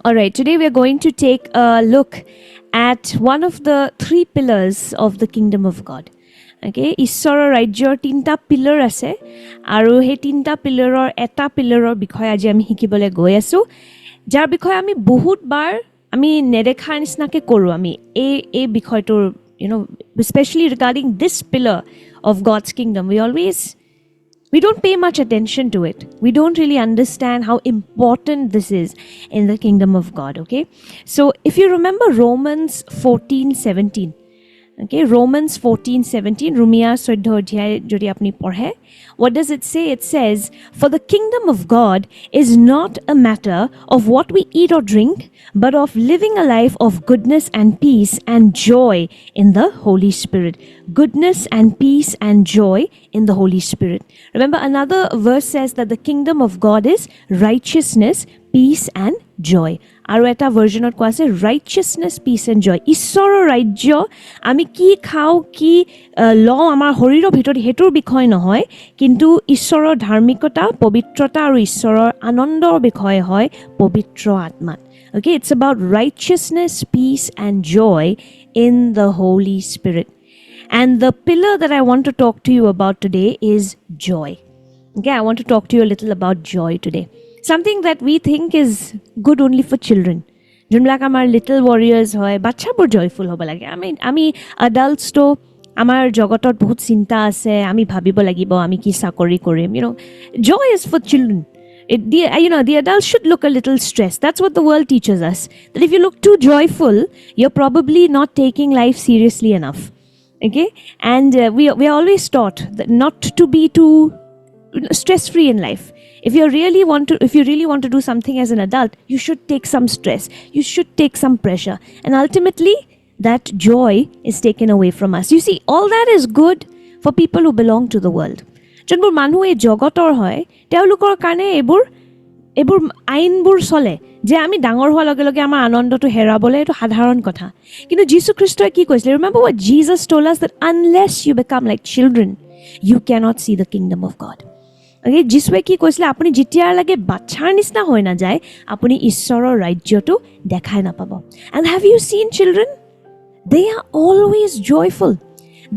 All right, today we are going to take a look at one of the three pillars of the kingdom of God. Okay, ঈশ্বৰৰ ৰাজ্যৰ তিনিটা pillar আছে আৰু সেই তিনিটা পিলাৰৰ এটা পিলাৰৰ বিষয়ে আজি আমি শিকিবলৈ গৈ আছো যাৰ বিষয়ে আমি বহুত বাৰ আমি নেদেখাৰ নিচিনাকে কৰোঁ আমি এই বিষয়টোৰ especially regarding this pillar of God's kingdom we don't pay much attention to it. We don't really understand how important this is in the kingdom of God, okay? So if you remember Romans 14:17, okay, Romans 14:17, Rumia 14 অধ্যায় যদি আপনি পঢ়ে, what does it say? It says, "For the kingdom of God is not a matter of what we eat or drink, but of living a life of goodness and peace and joy in the Holy Spirit." Goodness and peace and joy in the Holy Spirit. Remember, another verse says that the kingdom of God is righteousness, peace and joy. আৰু এটা ভাৰ্জনত কোৱা আছে righteousness, peace and joy. ঈশ্বৰৰ ৰাজ্য আমি কি খাওঁ কি লওঁ আমাৰ শৰীৰৰ ভিতৰত সেইটোৰ বিষয় নহয়, কিন্তু ঈশ্বৰৰ ধাৰ্মিকতা, পবিত্ৰতা আৰু ঈশ্বৰৰ আনন্দৰ বিষয় হয় পবিত্ৰ আত্মা. Okay, it's about righteousness, peace and joy in the Holy Spirit. And the pillar that I want to talk to you about today is joy. Okay, I want to talk to you a little about joy today. Something that we think is good only for children. যোনবিলাক আমাৰ little warriors হয়, বাচ্চাবোৰ joyful হ'ব লাগে. আমি adults তো আমাৰ জগতত বহুত চিন্তা আছে, আমি ভাবিব লাগিব আমি কি চাকৰি কৰিম. Joy is for children. The adults should look a little stressed. That's what the world teaches us. That if you look too joyful, you're probably not taking life seriously enough. Okay? And we are always taught that not to be too stress-free in life. If you really want to do something as an adult, you should take some stress. You should take some pressure. And ultimately, that joy is taken away from us. You see, all that is good for people who belong to the world. যোনবোৰ মানুহ এই জগতৰ হয়, তেওঁলোকৰ কাৰণে এইবোৰ আইনবোৰ চলে যে আমি ডাঙৰ হোৱাৰ লগে লগে আমাৰ আনন্দটো হেৰাবলৈ এইটো সাধাৰণ কথা. কিন্তু যীশু খ্ৰীষ্টই কি কৈছিলে? Remember what Jesus told us, that unless you become like children, you cannot see the kingdom of God. Okay, যিশুৱে কি কৈছিলে? আপুনি যেতিয়ালৈকে বাচ্চাৰ নিচিনা হৈ নাযায়, আপুনি ঈশ্বৰৰ ৰাজ্যটো দেখাই নাপাব. And have you seen children? They are always joyful.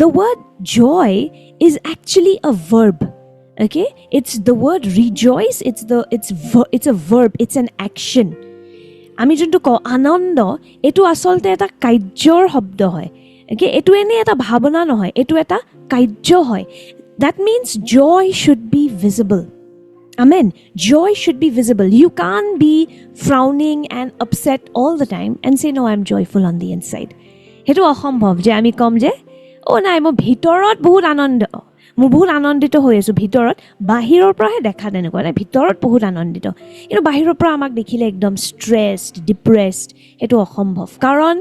The word joy is actually a verb. Okay, it's the word rejoice. It's a verb. It's an action. আমি যোনটো কওঁ আনন্দ, এইটো আচলতে এটা কাৰ্যৰ শব্দ হয়. Okay, এইটো এনে এটা ভাৱনা নহয়, এইটো এটা কাৰ্য হয়. That means joy should be visible. Amen. Joy should be visible. You can't be frowning and upset all the time and say, "No, I'm joyful on the inside." সেইটো অসম্ভৱ যে আমি কম যে নাই মই ভিতৰত বহুত আনন্দিত হৈ আছোঁ, ভিতৰত বাহিৰৰ পৰাহে দেখা তেনেকুৱা নাই, ভিতৰত বহুত আনন্দিত, কিন্তু বাহিৰৰ পৰা আমাক দেখিলে একদম ষ্ট্ৰেছড, ডিপ্ৰেছড, সেইটো অসম্ভৱ. কাৰণ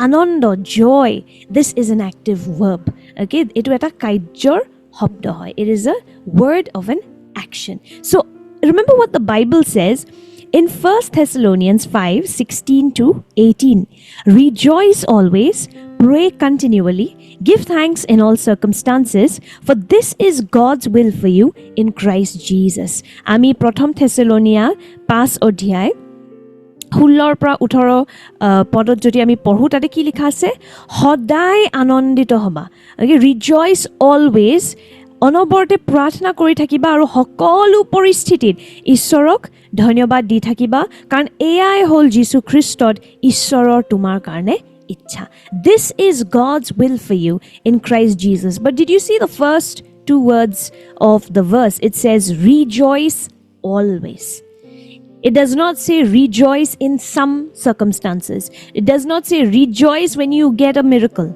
আনন্দ, joy, this is an active verb. Okay, এইটো এটা কাৰ্যৰ শব্দ হয়. It is a word of an action. So remember what the Bible says in 1 Thessalonians 5:16-18. Rejoice always, pray continually, give thanks in all circumstances, for this is God's will for you in Christ Jesus. আমি প্ৰথম থেছালনিয়া 5 অধ্যায় 16 পৰা 18 পদত যদি আমি পঢ়োঁ, তাতে কি লিখা আছে? সদায় আনন্দিত হ'বা. Okay, rejoice always, অনবৰতে প্ৰাৰ্থনা কৰি থাকিবা আৰু সকলো পৰিস্থিতিত ঈশ্বৰক ধন্যবাদ দি থাকিবা, কাৰণ এয়াই হ'ল যীশু খ্ৰীষ্টত ঈশ্বৰৰ তোমাৰ কাৰণে ইচ্ছা. This is God's will for you in Christ Jesus. But did you see the first two words of the verse? It says rejoice always. It does not say rejoice in some circumstances. It does not say rejoice when you get a miracle.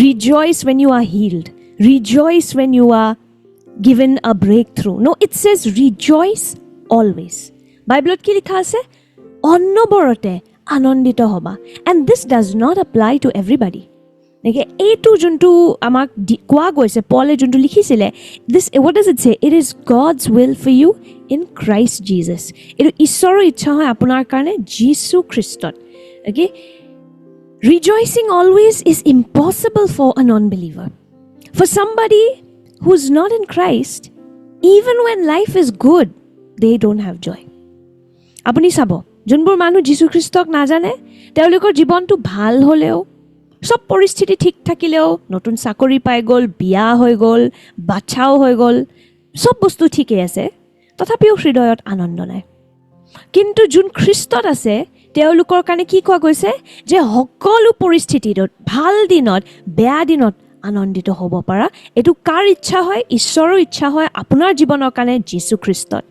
Rejoice when you are healed. Rejoice when you are given a breakthrough. No, it says rejoice always. Bible কি লিখা আছে? অনবৰতে আনন্দিত হ'বা. And this does not apply to everybody. এইটো যোনটো আমাক কোৱা গৈছে, পলে যোনটো লিখিছিলে, what does it say? It is God's will for you in Christ Jesus. এইটো ঈশ্বৰৰ ইচ্ছা হয় আপোনাৰ কাৰণে যীশু খ্ৰীষ্টত. Okay? Rejoicing always is impossible for a non-believer. For somebody who's not in Christ, even when life is good, they don't have joy. আপুনি চাব, যোনবোৰ মানুহ যীশুখ্ৰীষ্টক নাজানে তেওঁলোকৰ জীৱনটো ভাল হ'লেও সব পৰিস্থিতি ঠিক থাকিলেও নতুন চাকৰি পাই গ'ল বিয়া হৈ গ'ল বাচ্চাও হৈ গ'ল সব বস্তু ঠিকই আছে তথাপিও হৃদয়ত আনন্দ নাই কিন্তু যোন খ্ৰীষ্টত আছে তেওঁলোকৰ কাৰণে কি কোৱা গৈছে যে সকলো পৰিস্থিতিত ভাল দিনত বেয়া দিনত আনন্দিত হ'ব পাৰা এটো কাৰ ইচ্ছা হয় ঈশ্বৰৰ ইচ্ছা হয় আপোনাৰ জীৱনৰ কাৰণে যীশুখ্ৰীষ্টত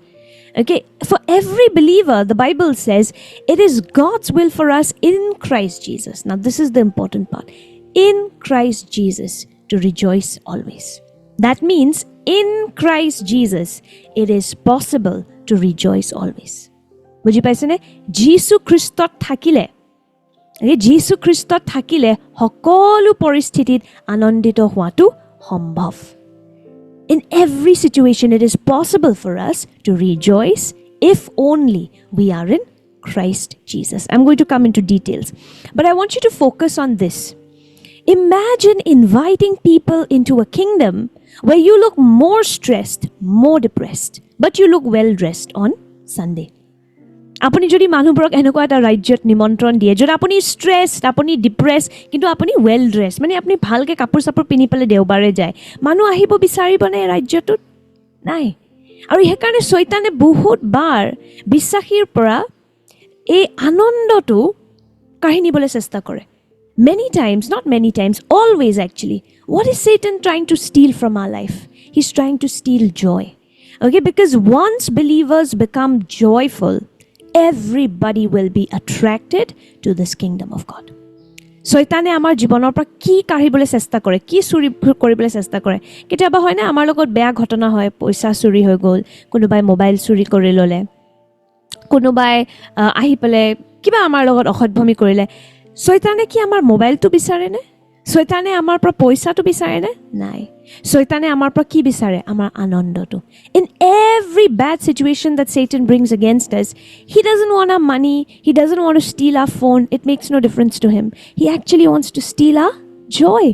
Okay, for every believer, the Bible says it is God's will for us in Christ Jesus. Now, this is the important part. In Christ Jesus to rejoice always. That means in Christ Jesus, it is possible to rejoice always. বুজি পাইছেনে? যীশু খ্ৰীষ্টত থাকিলে যীশু খ্ৰীষ্টত থাকিলে সকলো পৰিস্থিতিত আনন্দিত হোৱাটো সম্ভৱ In every situation, it is possible for us to rejoice if only we are in Christ Jesus. I'm going to come into details, but I want you to focus on this. Imagine inviting people into a kingdom where you look more stressed, more depressed, but you look well dressed on Sunday. আপুনি যদি মানুহবোৰক এনেকুৱা এটা ৰাজ্যত নিমন্ত্ৰণ দিয়ে য'ত আপুনি ষ্ট্ৰেছড আপুনি ডিপ্ৰেছ কিন্তু আপুনি ৱেল ড্ৰেছ মানে আপুনি ভালকৈ কাপোৰ চাপোৰ পিন্ধি পেলাই দেওবাৰে যায় মানুহ আহিব বিচাৰিবনে ৰাজ্যটোত নাই আৰু সেইকাৰণে শয়তানে বহুত বাৰ বিশ্বাসীৰ পৰা এই আনন্দটো কাঢ়ি নিবলৈ চেষ্টা কৰে many times not many times always actually what is Satan trying to steal from our life he's trying to steal joy okay because once believers become joyful everybody will be attracted to this kingdom of God. শয়তানে আমাৰ জীৱনৰ পৰা কি কাঢ়িবলৈ চেষ্টা কৰে কি চুৰি কৰিবলৈ চেষ্টা কৰে কেতিয়াবা হয় না আমাৰ লগত বেয়া ঘটনা হয় পইচা চুৰি হৈ গ'ল কোনোবাই মোবাইল চুৰি কৰি ল'লে কোনোবাই আহি পেলে কিবা আমাৰ লগত অসভ্যমি কৰিলে শয়তানে কি আমাৰ মোবাইলটো বিচাৰেনে শয়তানে আমাৰ পৰা পইচাটো বিচাৰেনে নাই শয়তানে আমাৰ পৰা কি বিচাৰে আমাৰ আনন্দটো in every bad situation that Satan brings against us he doesn't want our money he doesn't want to steal our phone it makes no difference to him he actually wants to steal our joy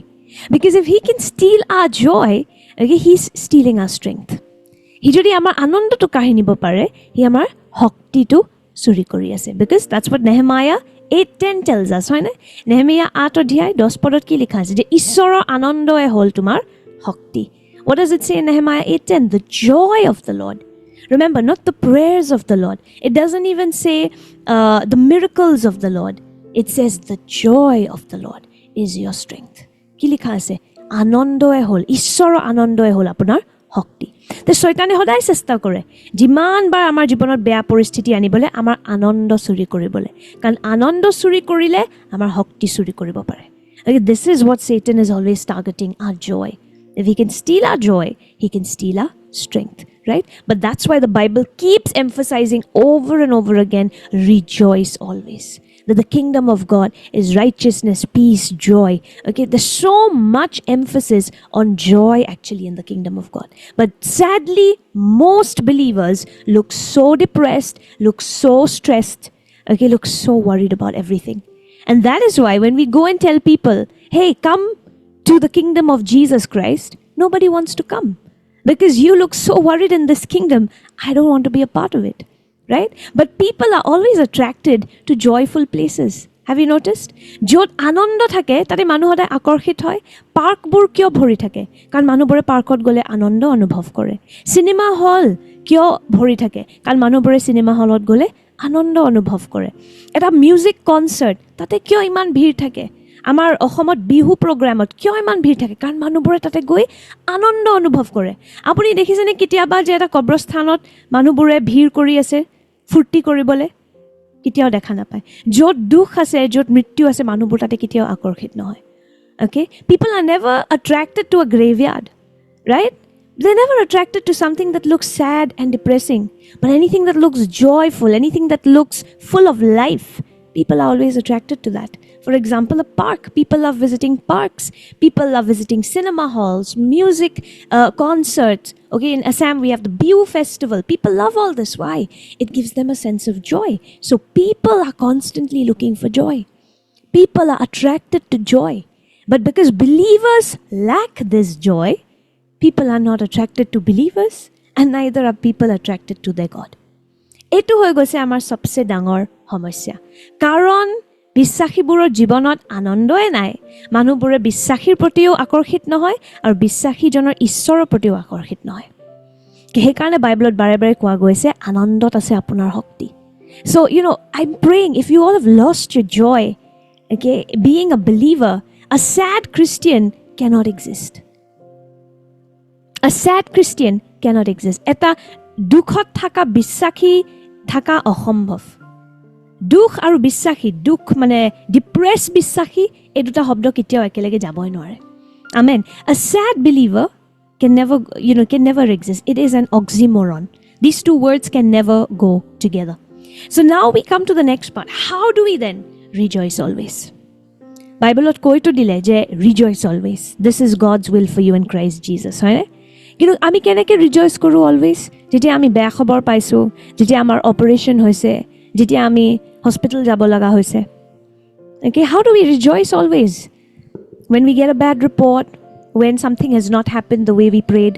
because if he can steal our joy okay he's stealing our strength he যদি আমাৰ আনন্দটো কাঢ়ি নিব পাৰে he আমাৰ শক্তিটো চুৰি কৰি আছে because that's what Nehemiah 8:10 tells us হয় না নেহেমিয়া 8 অধ্যায় 10 পদত কি লিখা আছে যে ঈশ্বৰৰ আনন্দই হ'ল তোমাৰ শক্তি what does it say in Nehemiah 8:10 the joy of the Lord remember not the prayers of the Lord it doesn't even say the miracles of the Lord it says the joy of the Lord is your strength কি লিখা আছে আনন্দই হ'ল ঈশ্বৰৰ আনন্দই হ'ল আপোনাৰ শক্তি তে শয়তানে সদায় চেষ্টা কৰে যিমান বাৰ আমাৰ জীৱনত বেয়া পৰিস্থিতি আনিবলৈ আমাৰ আনন্দ চুৰি কৰিবলৈ কাৰণ আনন্দ চুৰি কৰিলে আমাৰ শক্তি চুৰি কৰিব পাৰে this is what Satan is always targeting our joy if he can steal our joy he can steal our strength right but that's why the Bible keeps emphasizing over and over again rejoice always that the kingdom of God is righteousness, peace, joy. Okay, there's so much emphasis on joy actually in the kingdom of God. But sadly, most believers look so depressed, look so stressed, okay, look so worried about everything. And that is why when we go and tell people, hey, come to the kingdom of Jesus Christ, nobody wants to come. Because you look so worried in this kingdom, I don't want to be a part of it. Right? But people are always attracted to joyful places. Have you noticed? য'ত আনন্দ থাকে তাতে মানুহ সদায় আকৰ্ষিত হয় পাৰ্কবোৰ কিয় ভৰি থাকে কাৰণ মানুহবোৰে পাৰ্কত গ'লে আনন্দ অনুভৱ কৰে চিনেমা হল কিয় ভৰি থাকে কাৰণ মানুহবোৰে চিনেমা হলত গ'লে আনন্দ অনুভৱ কৰে এটা মিউজিক কনচাৰ্ট তাতে কিয় ইমান ভিৰ থাকে আমাৰ অসমত বিহু প্ৰগ্ৰামত কিয় ইমান ভিৰ থাকে কাৰণ মানুহবোৰে তাতে গৈ আনন্দ অনুভৱ কৰে আপুনি দেখিছেনে কেতিয়াবা যে এটা কব্ৰস্থানত মানুহবোৰে ভিৰ কৰি আছে ফূৰ্তি কৰিবলৈ কেতিয়াও দেখা নাপায় য'ত দুখ আছে য'ত মৃত্যু আছে মানুহবোৰ তাতে কেতিয়াও আকৰ্ষিত নহয় okay people are never attracted to a graveyard right they're never attracted to something that looks sad and depressing but anything that looks joyful anything that looks full of life people are always attracted to that for example a park people love visiting parks people love visiting cinema halls music concerts okay in Assam we have the Bihu festival people love all this why it gives them a sense of joy so people are constantly looking for joy people are attracted to joy but because believers lack this joy people are not attracted to believers and neither are people attracted to their God এইটো হৈ গৈছে আমাৰ সবচে ডাঙৰ সমস্যা কাৰণ বিশ্বাসীবোৰৰ জীৱনত আনন্দই নাই মানুহবোৰে বিশ্বাসীৰ প্ৰতিও আকৰ্ষিত নহয় আৰু বিশ্বাসীজনৰ ঈশ্বৰৰ প্ৰতিও আকৰ্ষিত নহয় সেইকাৰণে বাইবেলত বাৰে বাৰে কোৱা গৈছে আনন্দত আছে আপোনাৰ শক্তি so I'm praying if you all have lost your joy okay being a believer a sad Christian cannot exist a sad Christian cannot exist এটা দুখত থাকা বিশ্বাসী থাকা অসম্ভৱ দুখ আৰু বিশ্বাসী দুখ মানে ডিপ্ৰেস বিশ্বাসী এই দুটা শব্দ কেতিয়াও একেলগে যাবই নোৱাৰে amen a sad believer can never exist it is an oxymoron these two words can never go together so now we come to the next part how do we then rejoice always বাইবেলত কৈতো দিলে যে rejoice always this is God's will for you in Christ Jesus হয় কিন্তু আমি কেনেকৈ ৰিজয়স কৰো always যেতিয়া আমি বেয়া খবৰ পাইছো যেতিয়া আমাৰ অপাৰেশ্যন হৈছে যেতিয়া আমি হস্পিটেল যাব লগা হৈছে okay how do we rejoice always when we get a bad report when something has not happened the way we prayed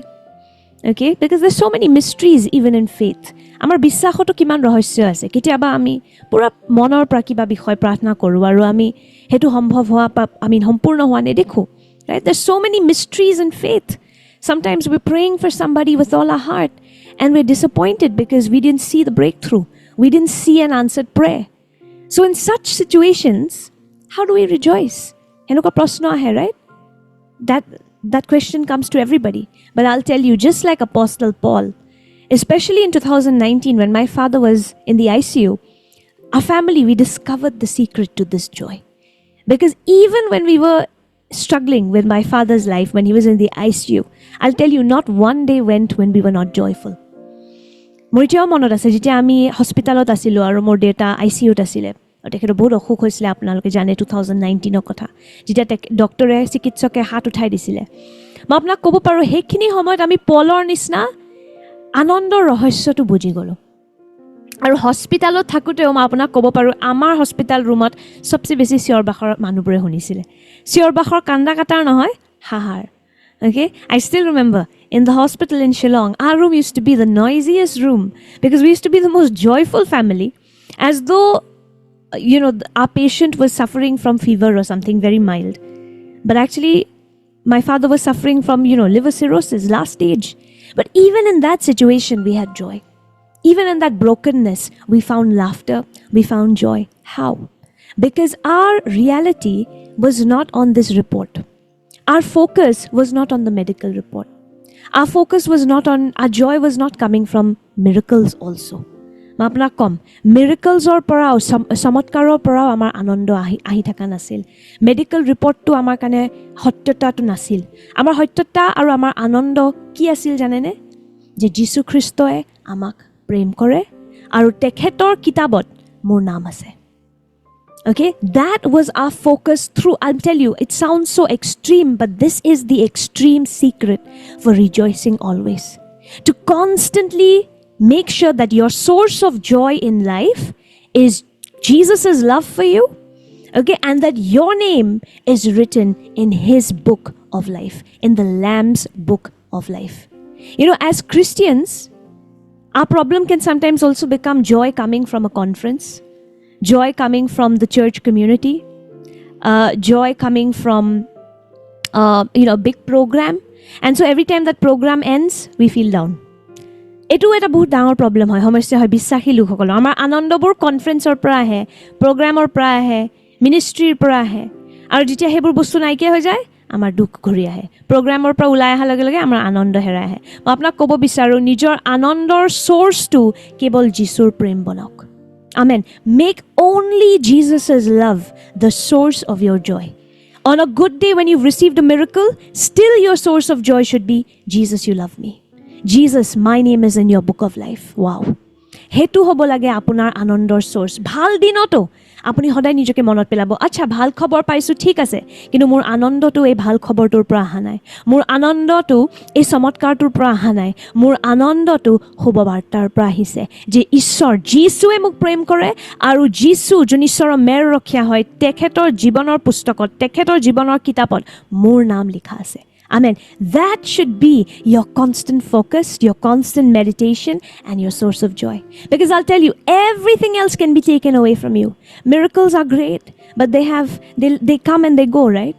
okay because there's so many mysteries even in faith আমাৰ বিশ্বাসতো কিমান ৰহস্য আছে কেতিয়াবা আমি পুৰা মনৰ পৰা কিবা বিষয় প্ৰাৰ্থনা কৰো আৰু আমি হেতু সম্ভৱ হোৱা আমি সম্পূৰ্ণ হোৱা নেদেখো right there's so many mysteries in faith sometimes we're praying for somebody with all our heart and we're disappointed because we didn't see the breakthrough we didn't see an answered prayer so in such situations how do we rejoice enuka prashna ahe right that question comes to everybody but I'll tell you just like Apostle Paul especially in 2019 when my father was in the ICU our family we discovered the secret to this joy because even when we were struggling with my father's life when he was in the ICU I'll tell you not one day went when we were not joyful মৰিতিয়াও মনত আছে যেতিয়া আমি হস্পিটালত আছিলো আৰু মোৰ দেউতা আইসিইউত আছিল তেখেতৰ বহুত অসুখ হৈছিল আপোনালোকে জানে 2019 ৰ কথা যেতিয়া ডক্টৰে চিকিৎসকে হাত উঠাই দিছিলে মই আপোনাক ক'ব পাৰো হেখিনি সময়ত আমি পলৰ নিচিনা আনন্দৰ ৰহস্যটো বুজি গলো আৰু হস্পিটালত থাকোতেও মই আপোনাক ক'ব পাৰো আমাৰ হস্পিটাল ৰুমত সবচে বেছি চিঞৰবাখৰ মানুহবোৰে শুনিছিলে চিঞৰবাখৰ কান্দা কাটাৰ নহয় হাহাৰ okay I still remember in the hospital in Shillong our room used to be the noisiest room because we used to be the most joyful family as though our patient was suffering from fever or something very mild but actually my father was suffering from liver cirrhosis last stage but even in that situation we had joy even in that brokenness we found laughter we found joy how because our reality was not on this report our focus was not on the medical report our focus was not on our joy was not coming from miracles also ma apna kom miracles or parao samatkarer parao amar anondo ahi thaka nasil medical report to amar kane hotyota tu nasil amar hotyota aru amar anondo ki asil janene je Jisu Christoe amak prem kore aru tekhetor kitabot mor naam ase okay that was our focus through I'll tell you it sounds so extreme but this is the extreme secret for rejoicing always to constantly make sure that your source of joy in life is Jesus's love for you okay and that your name is written in his book of life in the Lamb's book of life as Christians our problem can sometimes also become joy coming from a conference joy coming from the church community joy coming from big program and so every time that program ends we feel down etu eta bahut dangor problem hoy homosya hoy bissahi lukhokol amar anondobor conference or pra ahe program or pra ahe ministry or pra ahe aru jetia hebur bostu naike hoy jay amar dukh ghuri ahe program or pra ulai aha lage lage amar anondo hera ahe moi apnak kobo bicharu nijor anondor source tu kebol Jisur prem banok amen make only Jesus's love the source of your joy on a good day when you've received a miracle still your source of joy should be Jesus you love me Jesus my name is in your book of life wow hetu hobo lage apunar anondor source bhal dinoto apuni hoday nijoke monot pelabo acha bhal khobor paisu thik ase kintu mor anondo to ei bhal khobor tur pra aha nai mor anondo to ei chamatkar tur pra aha nai mor anondo to hobobartar pra ahise je ishor Jisue muk prem kore aru Jisu joni ishor mer rakhya hoy tekhetor jibonor pustakot tekhetor jibonor kitabot mor naam likha ase Amen. That should be your constant focus, your constant meditation, and your source of joy. Because I'll tell you, everything else can be taken away from you. Miracles are great, but they come and they go, right?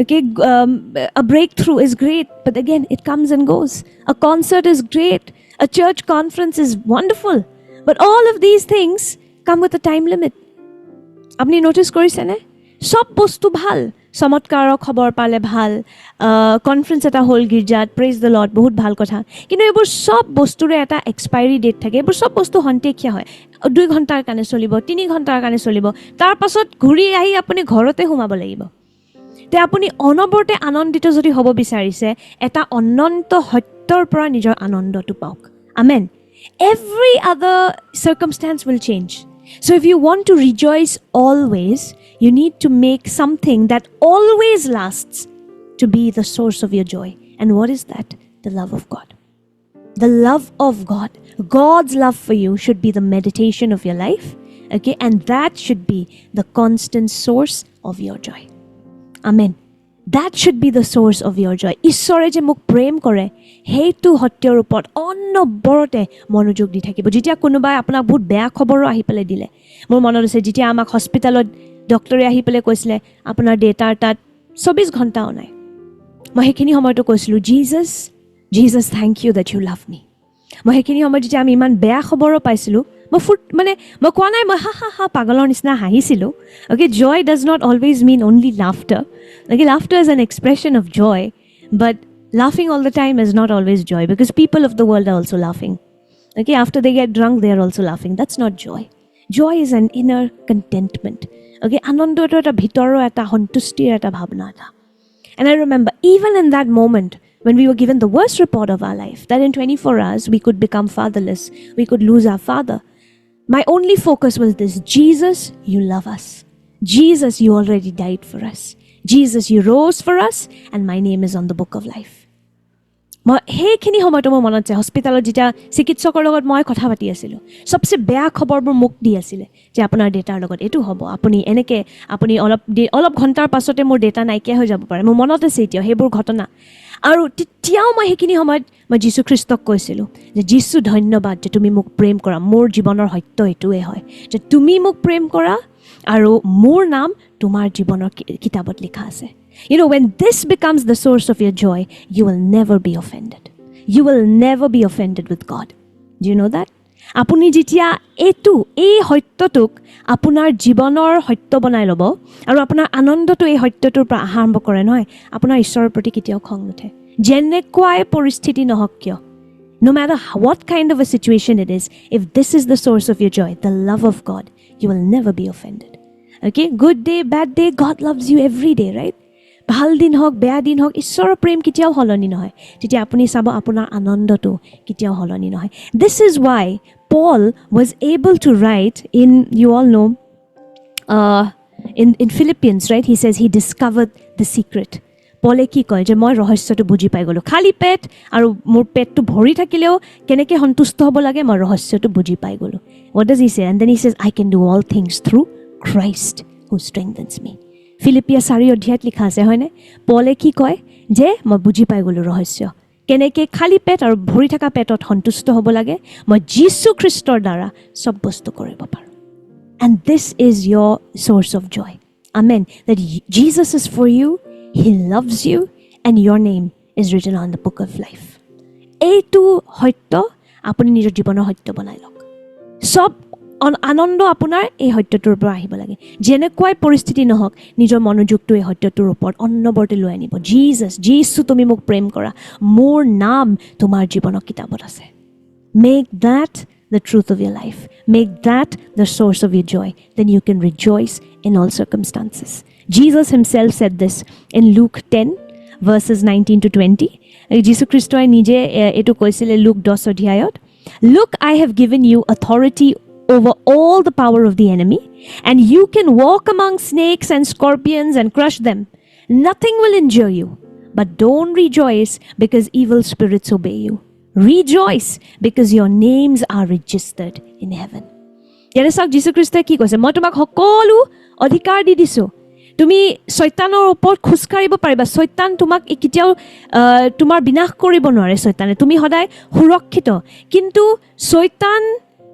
Okay, a breakthrough is great, but again, it comes and goes. A concert is great. A church conference is wonderful. But all of these things come with a time limit. Apni notice korise ne? Sob bostu bhal. চমৎকাৰৰ খবৰ পালে ভাল, conference এটা হ'ল গীৰ্জাত, praise the lord, বহুত ভাল কথা। কিন্তু এইবোৰ চব বস্তুৰে এটা এক্সপাইৰী ডেট থাকে। এইবোৰ চব বস্তু খন্তেকীয়া হয়। 2 ঘণ্টাৰ কাৰণে চলিব, 3 ঘণ্টাৰ কাৰণে চলিব, তাৰপাছত ঘূৰি আহি আপুনি ঘৰতে সোমাব লাগিব। তে আপুনি অনবৰতে আনন্দিত যদি হ'ব বিচাৰিছে, এটা অনন্ত সত্যৰ পৰা নিজৰ আনন্দটো পাওক। আমেন। Every other circumstance will change. So if you want to rejoice always, you need to make something that always lasts to be the source of your joy. And what is that? The love of God. The love of God. God's love for you should be the meditation of your life. Okay? And that should be the constant source of your joy. Amen. That should be the source of your joy. ঈশ্বৰে যে মোক প্ৰেম কৰে, সেইটো সত্যৰ ওপৰত অনবৰতে মনোযোগ দি থাকিব। যেতিয়া কোনোবাই আপোনাক বহুত বেয়া খবৰো আহি পেলাই দিলে, মোৰ মনত আছে যেতিয়া আমাক হস্পিটেলত ডক্টৰে আহি পেলাই কৈছিলে আপোনাৰ ডেটাৰ তাত 24 ঘণ্টাও নাই, মই সেইখিনি সময়তো কৈছিলোঁ Jesus thank you that you love me. মই সেইখিনি সময়ত যেতিয়া আমি ইমান বেয়া খবৰো পাইছিলোঁ, মই কোৱা নাই মই হা পাগলৰ নিচিনা হাঁহিছিলোঁ। Okay, joy does not always mean only laughter. Okay, laughter is an expression of joy, but laughing all the time is not always joy, because people of the world are also laughing. Okay, after they get drunk, they are also laughing. That's not joy. Joy is an inner contentment. Okay, anando eta bhitoro eta hontustir eta bhavna eta. And I remember even in that moment when we were given the worst report of our life, that in 24 hours we could become fatherless, we could lose our father. My only focus was this: Jesus, you love us. Jesus, you already died for us. Jesus, you rose for us, and my name is on the book of life. মই সেইখিনি সময়তো মোৰ মনত আছে, হস্পিটেলত যেতিয়া চিকিৎসকৰ লগত মই কথা পাতি আছিলোঁ, চবচে বেয়া খবৰবোৰ মোক দি আছিলে যে আপোনাৰ ডেটাৰ লগত এইটো হ'ব, আপুনি অলপ ঘণ্টাৰ পাছতে মোৰ ডেটা নাইকিয়া হৈ যাব পাৰে। মোৰ মনত আছে এতিয়াও সেইবোৰ ঘটনা। আৰু তেতিয়াও মই সেইখিনি সময়ত মই যীশুখ্ৰীষ্টক কৈছিলোঁ যে যীশু, ধন্যবাদ যে তুমি মোক প্ৰেম কৰা। মোৰ জীৱনৰ সত্য এইটোৱে হয় যে তুমি মোক প্ৰেম কৰা আৰু মোৰ নাম তোমাৰ জীৱনৰ কিতাপত লিখা আছে। You know, when this becomes the source of your joy, you will never be offended. You will never be offended with God. Do you know that? আপুনি যেতিয়া এই সত্যটোক আপোনাৰ জীৱনৰ সত্য বনাই ল'ব আৰু আপোনাৰ আনন্দটো এই সত্যটোৰ পৰা আৰম্ভ কৰে নহয়, আপোনাৰ ঈশ্বৰৰ প্ৰতি কেতিয়াও খং নুঠে। যেনেকুৱাই পৰিস্থিতি নহওক কিয়, no matter what kind of a situation it is, if this is the source of your joy, the love of God, you will never be offended. Okay? Good day, bad day, God loves you every day, right? ভাল দিন হওক, বেয়া দিন হওক, ঈশ্বৰৰ প্ৰেম কেতিয়াও সলনি নহয়। তেতিয়া আপুনি চাব আপোনাৰ আনন্দটো কেতিয়াও সলনি নহয়। This is why Paul was able to write in, you all know, in Philippians, right? He says he discovered the secret. পলে কি কয় যে মই ৰহস্যটো বুজি পাই গ'লোঁ। খালী পেট আৰু মোৰ পেটটো ভৰি থাকিলেও কেনেকৈ সন্তুষ্ট হ'ব লাগে, মই ৰহস্যটো বুজি পাই গ'লোঁ। What does he say? And then he says, I can do all things through Christ who strengthens me. ফিলিপিয়া 4 অধ্যায়ত লিখা আছে, হয়নে? পলে কি কয় যে মই বুজি পাই গ'লোঁ ৰহস্য, কেনেকৈ খালী পেট আৰু ভৰি থকা পেটত সন্তুষ্ট হ'ব লাগে, মই যীশু খ্ৰীষ্টৰ দ্বাৰা চব বস্তু কৰিব পাৰোঁ। And this is your source of joy. Amen. That Jesus is for you, He loves you, and your name is written on the book of life. এইটো সত্য আপুনি নিজৰ জীৱনৰ সত্য বনাই লওক। চব আনন্দ আপোনাৰ এই সত্যটোৰ পৰা আহিব লাগে। যেনেকুৱাই পৰিস্থিতি নহওক, নিজৰ মনোযোগটো এই সত্যটোৰ ওপৰত অনবৰতে লৈ আনিব। যীশু, তুমি মোক প্ৰেম কৰা, মোৰ নাম তোমাৰ জীৱনৰ কিতাপত আছে। Make that the truth of your life. Make that the source of your joy. Then you can rejoice in all circumstances. Jesus himself said this in Luke 10, verses 19 to 20. যীশু খ্ৰীষ্টই নিজে এইটো কৈছিলে লুক 10 অধ্যায়ত, Look, I have given you authority over all the power of the enemy, and you can walk among snakes and scorpions and crush them. Nothing will injure you. But don't rejoice because evil spirits obey you. Rejoice because your names are registered in heaven. ইয়াৰে চাওক যীশু খ্ৰীষ্টই কি কৈছে, মই তোমাক সকলো অধিকাৰ দি দিছোঁ। তুমি শয়তানৰ ওপৰত খোজকাঢ়িব পাৰিবা শয়তান তোমাক কেতিয়াও তোমাৰ বিনাশ কৰিব নোৱাৰে শয়তানে তুমি সদায় সুৰক্ষিত কিন্তু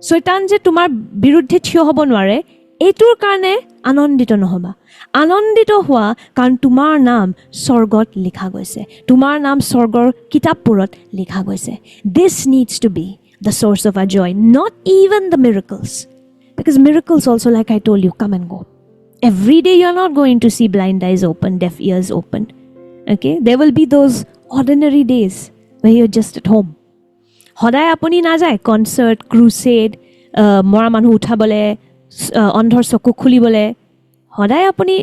শয়তান যে তোমাৰ বিৰুদ্ধে থিয় হ'ব নোৱাৰে এইটোৰ কাৰণে আনন্দিত নহবা আনন্দিত হোৱা কাৰণ তোমাৰ নাম স্বৰ্গত লিখা গৈছে তোমাৰ নাম স্বৰ্গৰ কিতাপবোৰত লিখা গৈছে this needs to be the source of our joy not even the miracles because miracles also like I told you come and go every day you're not going to see blind eyes open deaf ears open okay there will be those ordinary days where you're just at home সদায় আপুনি না যায় concert ক্ৰুসেড মৰা মানুহ উঠাবলে অন্ধৰ চকু খুলিবলে সদায় আপুনি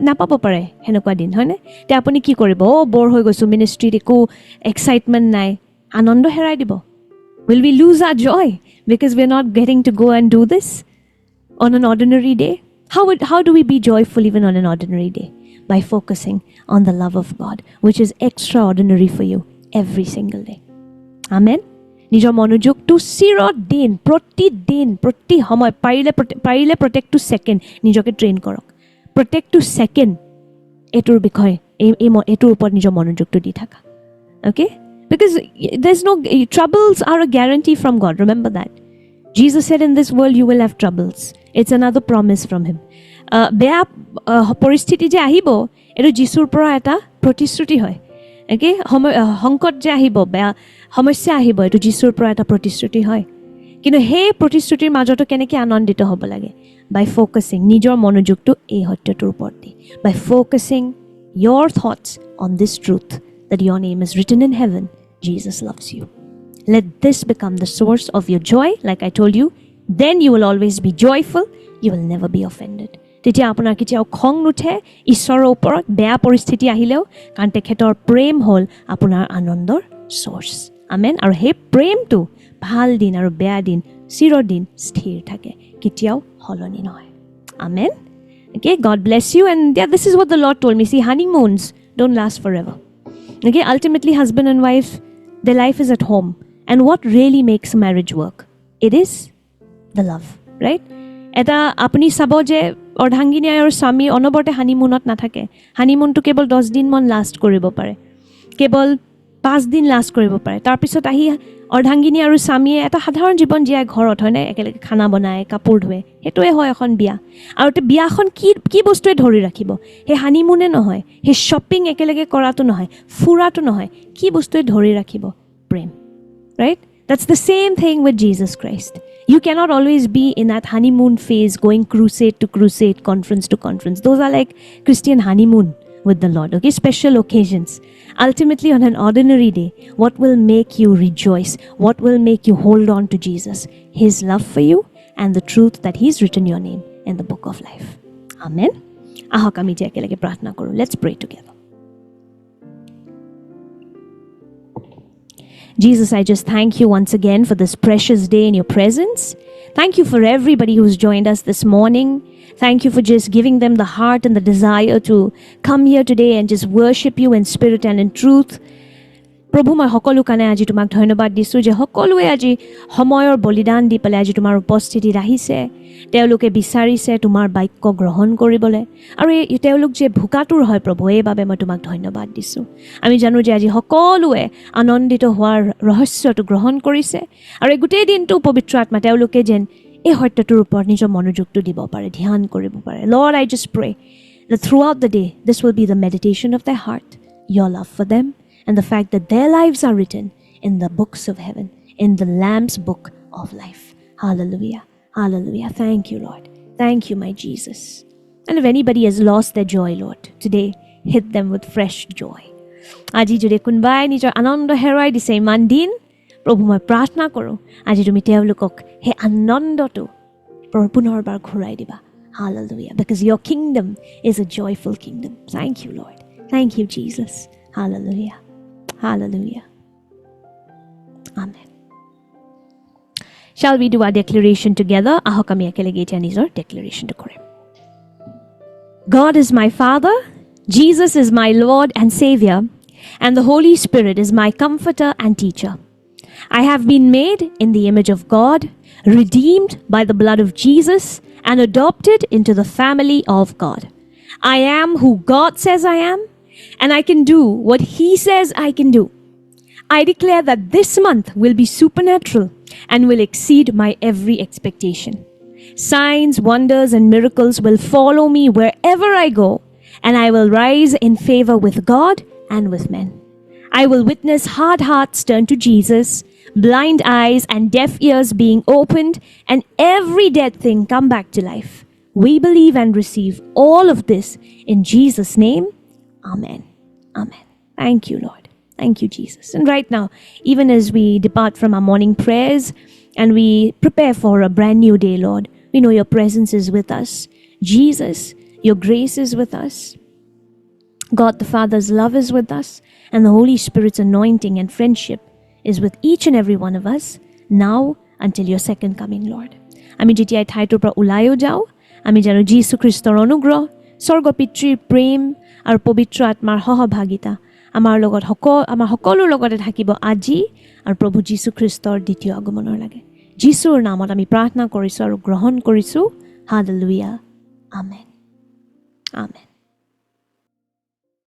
নাপাব পাৰে হেনেকুৱা দিন হয়নে তে আপুনি কি কৰিব বৰ হৈ গৈছো মিনিষ্ট্ৰীত একো এক্সাইটমেন্ট নাই আনন্দ হেৰাই দিব will we lose our joy because we're not getting to go and do this on an ordinary day how do we be joyful even on an ordinary day by focusing on the love of God which is extraordinary for you every single day amen নিজৰ মনোযোগটো চিৰদিন প্ৰতিদিন প্ৰতি সময় পাৰিলে প্ৰত্যেকটো second নিজকে train কৰক প্ৰত্যেকটো সেকেন্ড এটোৰ বিষয় এটোৰ ওপৰত নিজৰ মনোযোগটো দি থাকা okay because there's no troubles are a guarantee from God remember that Jesus said in this world you will have troubles it's another promise from him বেয়া পৰিস্থিতি যে আহিব এটো যিশুৰ পৰা এটা প্ৰতিশ্ৰুতি হয় okay সংকট যে আহিব বেয়া সমস্যা আহিব এটো যিশুৰ পৰা এটা প্ৰতিশ্ৰুতি হয় কিন্তু হে প্ৰতিশ্ৰুতিৰ মাজতো কেনেকৈ আনন্দিত হ'ব লাগে by focusing নিজৰ মনোযোগটো এই সত্যটোৰ ওপৰত দি by focusing your thoughts on this truth that your name is written in heaven Jesus loves you let this become the source of your joy like I told you then you will always be joyful you will never be offended তেতিয়া আপোনাৰ কেতিয়াও খং নুঠে ঈশ্বৰৰ ওপৰত বেয়া পৰিস্থিতি আহিলেও কাৰণ তেখেতৰ প্ৰেম হ'ল আপোনাৰ আনন্দৰ সোৰ্স আমেন আৰু হে প্ৰেমটো ভাল দিন আৰু বেয়া দিন চিৰদিন স্থিৰ থাকে কেতিয়াও হলনি নহয় amen okay God bless you and yeah this is what the Lord told me see honeymoons don't last forever okay ultimately husband and wife their life is at home and what really makes marriage work it is the love right এটা আপুনি চাব যে অৰ্ধাংগিনী আৰু স্বামী অনবৰতে হানিমুনত নাথাকে হানিমুনটো কেৱল 10 দিন মান লাষ্ট কৰিব পাৰে কেৱল 5 দিন লাষ্ট কৰিব পাৰে তাৰ পিছত আহি অৰ্ধাংগিনী আৰু স্বামীয়ে এটা সাধাৰণ জীৱন জীয়াই ঘৰত হয় না একেলগে খানা বনায় কাপোৰ ধুৱে হেটোৱে হয় এখন বিয়া আৰু তে বিয়াখন কি বস্তুৱে ধৰি ৰাখিব হে হানিমুনে নহয় হে শপিং একেলগে কৰাটো নহয় ফুৰাটো নহয় কি বস্তুৱে ধৰি ৰাখিব প্ৰেম right that's the same thing with Jesus Christ you cannot always be in that honeymoon phase going crusade to crusade conference to conference those are like Christian honeymoon with the Lord okay special occasions ultimately on an ordinary day what will make you rejoice what will make you hold on to Jesus his love for you and the truth that he's written your name in the book of life amen ahok ami je ekelage prarthna koru let's pray together Jesus, I just thank you once again for this precious day in your presence. Thank you for everybody who's joined us this morning. Thank you for just giving them the heart and the desire to come here today and just worship you in spirit and in truth. প্ৰভু মই সকলো কাৰণে আজি তোমাক ধন্যবাদ দিছোঁ যে সকলোৱে আজি সময়ৰ বলিদান দি পেলাই আজি তোমাৰ উপস্থিতিত আহিছে তেওঁলোকে বিচাৰিছে তোমাৰ বাক্য গ্ৰহণ কৰিবলৈ আৰু তেওঁলোক যে ভুকাতুৰ হয় প্ৰভু এই বাবে মই তোমাক ধন্যবাদ দিছোঁ আমি জানো যে আজি সকলোৱে আনন্দিত হোৱাৰ ৰহস্যটো গ্ৰহণ কৰিছে আৰু এই গোটেই দিনটো পবিত্ৰ আত্মা তেওঁলোকে যেন এই সত্যটোৰ ওপৰত নিজৰ মনোযোগটো দিব পাৰে ধ্যান কৰিব পাৰে Lord I just pray that throughout the day this will be the meditation of their heart your love for them and the fact that their lives are written in the books of heaven, in the Lamb's book of life. Hallelujah. Hallelujah. Thank you, Lord. Thank you, my Jesus. And if anybody has lost their joy, Lord, today, hit them with fresh joy. Aji jode kunbai nijor anondo herai dise iman din, Prabhu moi prarthna koru. Aji tumi teolukok he anondotu punarbar ghurai diba. Hallelujah. Because your kingdom is a joyful kingdom. Thank you, Lord. Thank you, Jesus. Hallelujah. Hallelujah. Amen. Shall we do our declaration together? Ahokami ekelegeti anizor declaration to kore. God is my Father, Jesus is my Lord and Savior, and the Holy Spirit is my comforter and teacher. I have been made in the image of God, redeemed by the blood of Jesus, and adopted into the family of God. I am who God says I am, and I can do what He says I can do. I declare that this month will be supernatural and will exceed my every expectation. Signs, wonders, and miracles will follow me wherever I go, and I will rise in favor with God and with men. I will witness hard hearts turn to Jesus, blind eyes and deaf ears being opened, and every dead thing come back to life. We believe and receive all of this in Jesus' name. Amen. Amen. Thank you, Lord. Thank you, Jesus. And right now, even as we depart from our morning prayers and we prepare for a brand new day, Lord, we know your presence is with us. Jesus, your grace is with us. God the Father's love is with us, and the Holy Spirit's anointing and friendship is with each and every one of us now until your second coming, Lord. আমি যেতিয়া এই ঠাইটোৰ পৰা ওলাইও যাওঁ, আমি জানো যীশু খ্ৰীষ্টৰ অনুগ্ৰহ, স্বৰ্গ পিতৃৰ প্ৰেম আৰু পবিত্ৰ আত্মাৰ সহভাগিতা আমাৰ সকলোৰ লগতে থাকিব আজি আৰু প্ৰভু যীশু খ্ৰীষ্টৰ দ্বিতীয় আগমনৰ লাগে। যীশুৰ নামত আমি প্ৰাৰ্থনা কৰিছোঁ আৰু গ্ৰহণ কৰিছোঁ। হালেলুয়া। আমেন। আমেন।